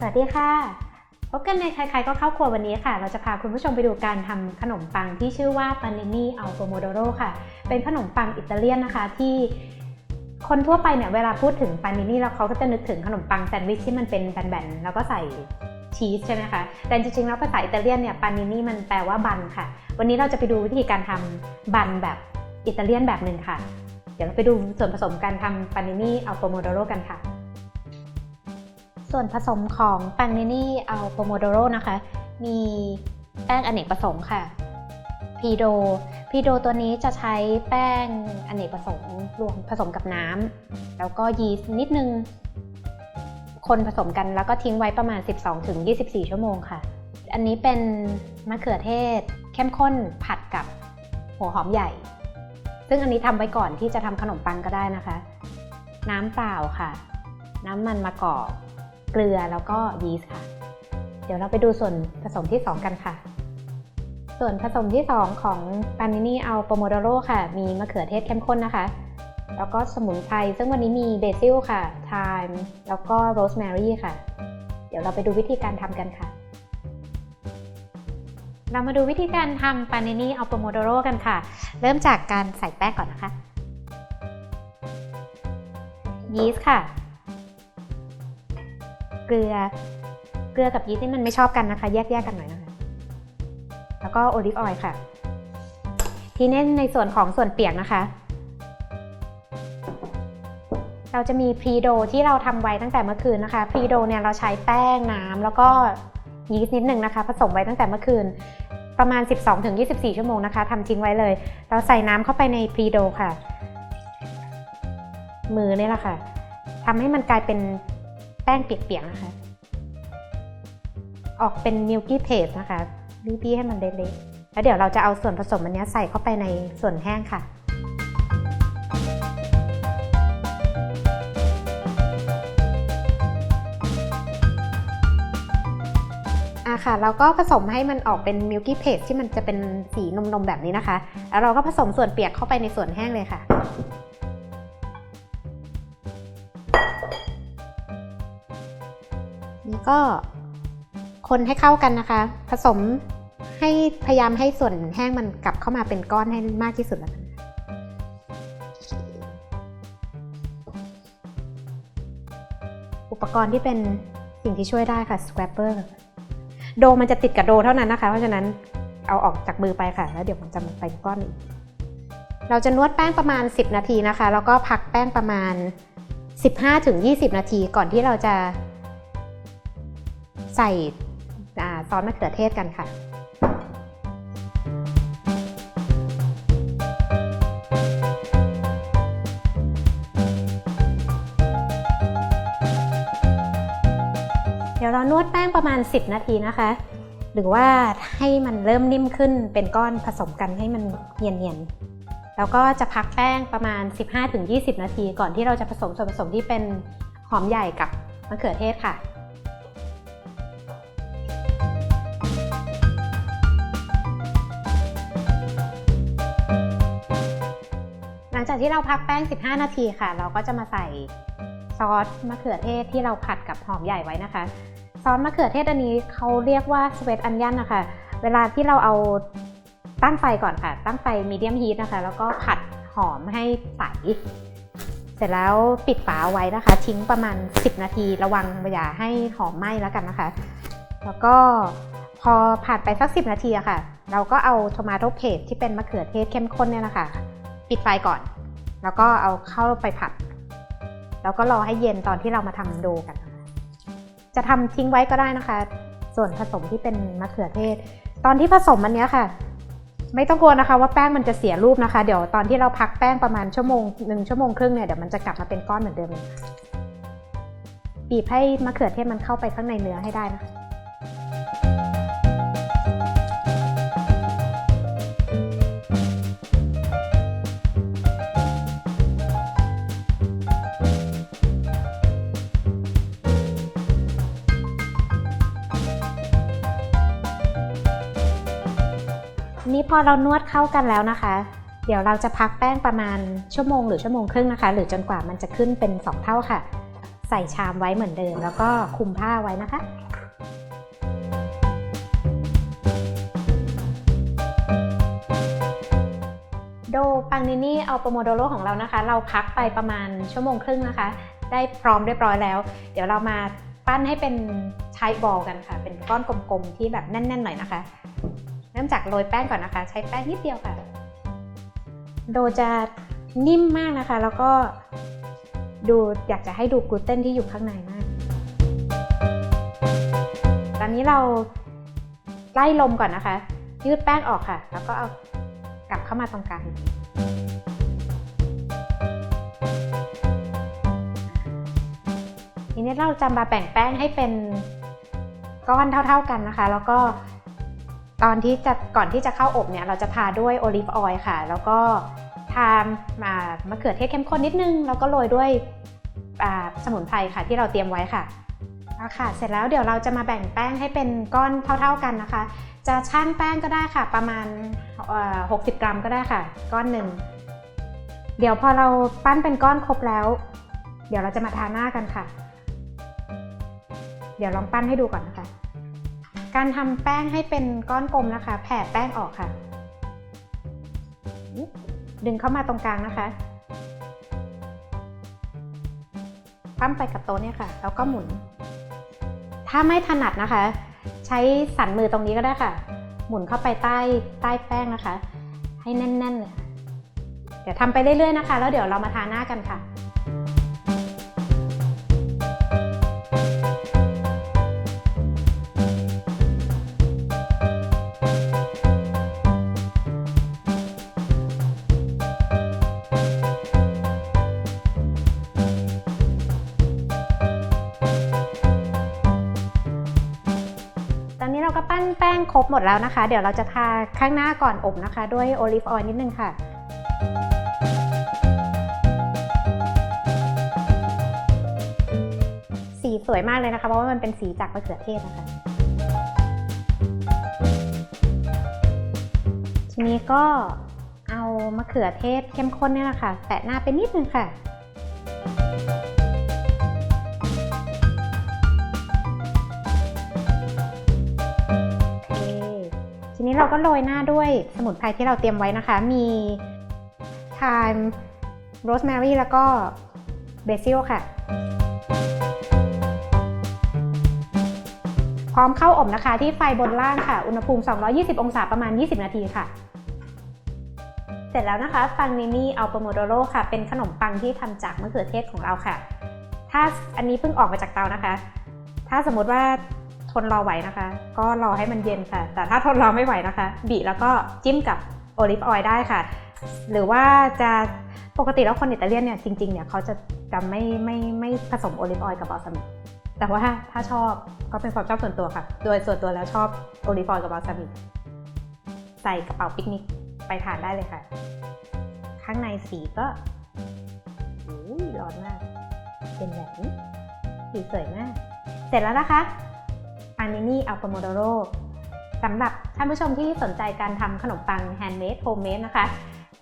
สวัสดีค่ะพบกันในใครๆก็เข้าครัววันนี้ค่ะเราจะพาคุณผู้ชมไปดูการทำขนมปังที่ชื่อว่าปานินีอัลโปโมโดโรค่ะเป็นขนมปังอิตาเลียนนะคะที่คนทั่วไปเนี่ยเวลาพูดถึงปานินีแล้วเขาก็จะนึกถึงขนมปังแซนด์วิชที่มันเป็นแบนๆแล้วก็ใส่ชีสใช่ไหมคะแต่จริงๆแล้วภาษาอิตาเลียนเนี่ยปานินีมันแปลว่าบันค่ะวันนี้เราจะไปดูวิธีการทำบันแบบอิตาเลียนแบบหนึ่งค่ะเดี๋ยวเราไปดูส่วนผสมการทำปานินีอัลโปโมโดโรกันค่ะส่วนผสมของปานินีอัลโปโมโดโรนะคะมีแป้งอเนกประสงค์ค่ะพีโดตัวนี้จะใช้แป้งอเนกประสงค์รวมผสมกับน้ำแล้วก็ยีสต์นิดนึงคนผสมกันแล้วก็ทิ้งไว้ประมาณ 12-24 ชั่วโมงค่ะอันนี้เป็นมะเขือเทศเข้มข้นผัดกับหัวหอมใหญ่ซึ่งอันนี้ทำไว้ก่อนที่จะทำขนมปังก็ได้นะคะน้ำเปล่าค่ะน้ำมันมะกอกเกลือแล้วก็ยีสต์ค่ะเดี๋ยวเราไปดูส่วนผสมที่2กันค่ะส่วนผสมที่2ของปานินีอัลโปโมโดโรค่ะมีมะเขือเทศเข้มข้นนะคะแล้วก็สมุนไพรซึ่งวันนี้มีเบซิลค่ะไทม์แล้วก็โรสแมรี่ค่ะเดี๋ยวเราไปดูวิธีการทำกันค่ะเรามาดูวิธีการทำปานินีอัลโปโมโดโรกันค่ะเริ่มจากการใส่แป้งก่อนนะคะยีสต์ค่ะเกลือกับยีสต์ที่มันไม่ชอบกันนะคะแยกกันหน่อยนะคะแล้วก็โอลิฟออยล์ค่ะทีนี้ในส่วนของส่วนเปียกนะคะเราจะมีพรีโดที่เราทำไว้ตั้งแต่เมื่อคืนนะคะพรีโดเนี่ยเราใช้แป้งน้ำแล้วก็ยีสต์นิดนึงนะคะผสมไว้ตั้งแต่เมื่อคืนประมาณ 12-24 ชั่วโมงนะคะทำทิ้งไว้เลยเราใส่น้ำเข้าไปในพรีโดค่ะมือนี่แหละค่ะทำให้มันกลายเป็นแป้งเปียกๆนะคะออกเป็นมิลกี้เพสนะคะรีบๆให้มันเละๆแล้วเดี๋ยวเราจะเอาส่วนผสมอันนี้ใส่เข้าไปในส่วนแห้งค่ะค่ะแล้วก็ผสมให้มันออกเป็นมิลกี้เพสที่มันจะเป็นสีนมๆแบบนี้นะคะแล้วเราก็ผสมส่วนเปียกเข้าไปในส่วนแห้งเลยค่ะนี่ก็คนให้เข้ากันนะคะผสมให้พยายามให้ส่วนแห้งมันกลับเข้ามาเป็นก้อนให้มากที่สุดแล้วอุปกรณ์ที่เป็นสิ่งที่ช่วยได้ค่ะสแครปเปอร์โดมันจะติดกับโดเท่านั้นนะคะเพราะฉะนั้นเอาออกจากมือไปค่ะแล้วเดี๋ยวมันจะเป็นก้อนอีกเราจะนวดแป้งประมาณ10นาทีนะคะแล้วก็พักแป้งประมาณ 15-20 นาทีก่อนที่เราจะใส่ซอสมะเขือเทศกันค่ะเดี๋ยวเรานวดแป้งประมาณ10นาทีนะคะหรือว่าให้มันเริ่มนิ่มขึ้นเป็นก้อนผสมกันให้มันเนียนๆแล้วก็จะพักแป้งประมาณ 15-20 นาทีก่อนที่เราจะผสมส่วนผสมที่เป็นหอมใหญ่กับมะเขือเทศค่ะหลังจากที่เราพักแป้ง15นาทีค่ะเราก็จะมาใส่ซอสมะเขือเทศที่เราผัดกับหอมใหญ่ไว้นะคะซอสมะเขือเทศอันนี้เขาเรียกว่าสเวตอันยันนะคะเวลาที่เราเอาตั้งไฟก่อนค่ะตั้งไฟมีเดียมฮีทนะคะแล้วก็ผัดหอมให้ใสเสร็จแล้วปิดฝาไว้นะคะทิ้งประมาณ10นาทีระวังอย่าให้หอมไหม้แล้วกันนะคะแล้วก็พอผ่านไปสัก10นาทีอะค่ะเราก็เอาโทมาโตเพสที่เป็นมะเขือเทศเข้มข้นเนี่ยนะคะปิดไฟก่อนแล้วก็เอาเข้าไปผัดแล้วก็รอให้เย็นตอนที่เรามาทำโดกันจะทำทิ้งไว้ก็ได้นะคะส่วนผสมที่เป็นมะเขือเทศตอนที่ผสมอันนี้ค่ะไม่ต้องกลัวนะคะว่าแป้งมันจะเสียรูปนะคะเดี๋ยวตอนที่เราพักแป้งประมาณ1 ชั่วโมงครึ่งเนี่ยเดี๋ยวมันจะกลับมาเป็นก้อนเหมือนเดิมบีบให้มะเขือเทศมันเข้าไปข้างในเนื้อให้ได้นะคะนี่พอเรานวดเข้ากันแล้วนะคะเดี๋ยวเราจะพักแป้งประมาณ1 ชั่วโมงหรือ1 ชั่วโมงครึ่งนะคะหรือจนกว่ามันจะขึ้นเป็น2เท่าค่ะ ใส่ชามไว้เหมือนเดิมแล้วก็คลุมผ้าไว้นะคะโดปังนินี่อัลโปโมโดโรของเรานะคะเราพักไปประมาณ1 ชั่วโมงครึ่งนะคะได้พร้อมเรียบร้อยแล้วเดี๋ยวเรามาปั้นให้เป็นชายบอลกันค่ะเป็นก้อนกลมๆที่แบบแน่นๆหน่อยนะคะเริ่มจากโรยแป้งก่อนนะคะใช้แป้งนิดเดียวค่ะโดจะนิ่มมากนะคะแล้วก็ดูอยากจะให้ดูกลูเตนที่อยู่ข้างในมากตอนนี้เราไล่ลมก่อนนะคะยืดแป้งออกค่ะแล้วก็เอากลับเข้ามาตรงกลางทีนี้เราจะมาแบ่งแป้งให้เป็นก้อนเท่าๆกันนะคะแล้วก็ก่อนที่จะเข้าอบเนี่ยเราจะทาด้วยโอลิฟออยล์ค่ะแล้วก็ทามะเขือเทศเข้มข้นนิดนึงแล้วก็โรยด้วยสมุนไพรค่ะที่เราเตรียมไว้ค่ะค่ะเสร็จแล้วเดี๋ยวเราจะมาแบ่งแป้งให้เป็นก้อนเท่าๆกันนะคะจะชั่งแป้งก็ได้ค่ะประมาณ60 กรัมก็ได้ค่ะก้อนหนึ่งเดี๋ยวพอเราปั้นเป็นก้อนครบแล้วเดี๋ยวเราจะมาทาหน้ากันค่ะเดี๋ยวลองปั้นให้ดูก่อนนะคะการทำแป้งให้เป็นก้อนกลมนะคะแผ่แป้งออกค่ะดึงเข้ามาตรงกลางนะคะปั้มไปกับโต๊ะเนี่ยค่ะแล้วก็หมุนถ้าไม่ถนัดนะคะใช้สันมือตรงนี้ก็ได้ค่ะหมุนเข้าไปใต้แป้งนะคะให้แน่นๆเลยเดี๋ยวทำไปเรื่อยๆนะคะแล้วเดี๋ยวเรามาทาหน้ากันค่ะตอนนี้เราก็ปั้นแป้งครบหมดแล้วนะคะเดี๋ยวเราจะทาข้างหน้าก่อนอบนะคะด้วยโอลิฟออยล์นิดนึงค่ะสีสวยมากเลยนะคะเพราะว่ามันเป็นสีจากมะเขือเทศนะคะทีนี้ก็เอามะเขือเทศเข้มข้นเนี่ยนะคะแตะหน้าไปนิดนึงค่ะทีนี้เราก็โรยหน้าด้วยสมุนไพรที่เราเตรียมไว้นะคะมีไทม์โรสแมรี่แล้วก็เบซิลค่ะพร้อมเข้าอบนะคะที่ไฟบนล่างค่ะอุณหภูมิ220 องศาประมาณ20 นาทีค่ะเสร็จแล้วนะคะปังนินี่อัลโปโมโดโรค่ะเป็นขนมปังที่ทำจากมะเขือเทศของเราค่ะถ้าอันนี้เพิ่งออกมาจากเตานะคะถ้าสมมติว่าทนรอไหวนะคะก็รอให้มันเย็นค่ะแต่ถ้าทนรอไม่ไหวนะคะบีแล้วก็จิ้มกับโอลิฟออยล์ได้ค่ะหรือว่าจะปกติแล้วคนอิตาเลียนเนี่ยจริงๆเนี่ยเขาจะไม่ผสมโอลิฟออยล์กับบอลซามิกแต่ว่าถ้าชอบก็เป็นความชอบส่วนตัวค่ะโดยส่วนตัวแล้วชอบโอลิฟออยล์กับบอลซามิกใส่กระเป๋าปิกนิกไปทานได้เลยค่ะข้างในสีก็ร้อนมากเป็นแบบนี้สีสวยมากเสร็จแล้วนะคะปังนินี่อัลโปโมโดโรสำหรับท่านผู้ชมที่สนใจการทำขนมปังแฮนด์เมดโฮมเมดนะคะ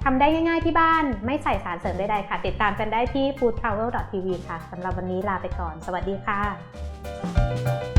ทำได้ง่ายๆที่บ้านไม่ใส่สารเสริมใดๆค่ะติดตามกันได้ที่ foodtravel.tv ค่ะสำหรับวันนี้ลาไปก่อนสวัสดีค่ะ